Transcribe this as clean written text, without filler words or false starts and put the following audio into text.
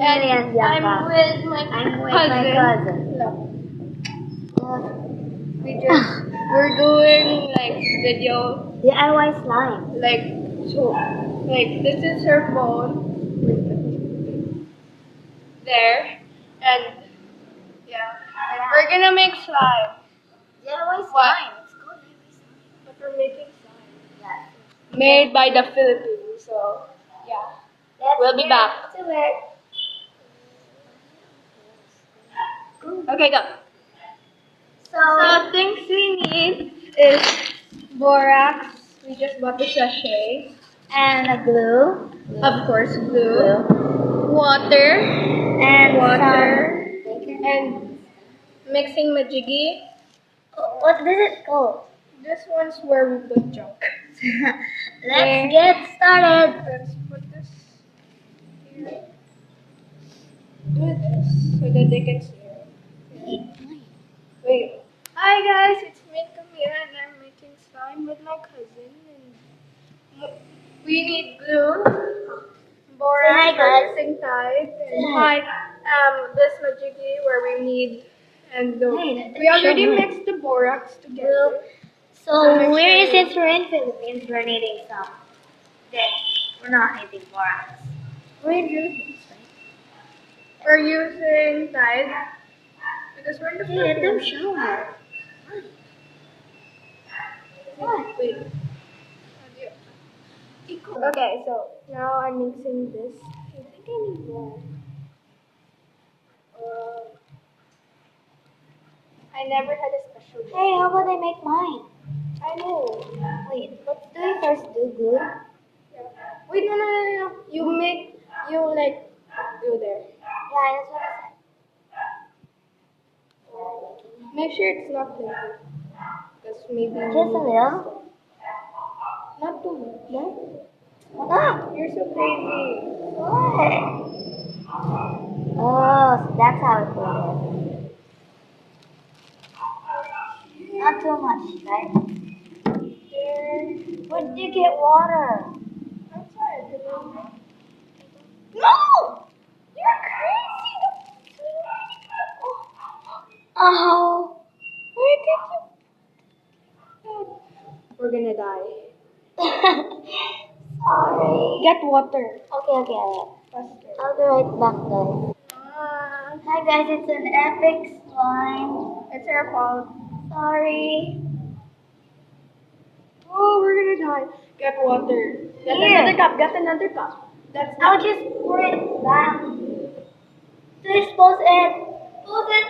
And I'm with my cousin. Look, We're doing like video, DIY slime. like so, like this is her phone. There, and yeah, we're gonna make slime. DIY What? slime. It's called DIY slime. But we're making slime. Yeah. Made by the Philippines, so yeah. We'll be back. To it. Okay, go. So, So things we need is borax. We just bought the sachet. and a glue. Of course, glue. Water. And Water. some bacon. And mixing majiggy. What does it called? This one's where we put junk. Let's get started. Let's put this here. Do this so that they can see it. Wait. Hi guys, it's me, Camille, and I'm making slime with my cousin. And we need glue, borax Hi, for guys. mixing tight, and Hi. this majiggy where we need, and Hey, we already show me. mixed the borax together. So, since we're in Philippines, we're needing some this. We're not needing borax. We're in Philippines, right? We're using Tide because we're in the Hey, let them Philippines. show her. What? Wait. Okay, so now I'm mixing this. I think I need more. I never had a special. Hey, how about I make mine? I know. Wait, what do we first do? Glue? Yeah. Wait, no. You like do there. Yeah, that's what I said. Make sure it's not liquid. Because maybe. Just a little? Not too much. Ah! You're so crazy. What? Oh, so that's how it goes. Not too much, right? There. Where did you get water? Outside. No! You're crazy! Oh! Why did you? We're gonna die. Sorry. Get water. Okay. Faster. I'll be right back, guys. Hi, guys. It's an epic slime. It's our fault. Sorry. Oh, we're gonna die. Get water. Get Here. another cup. That's I'll just pour it back. Please pause it. Pause it.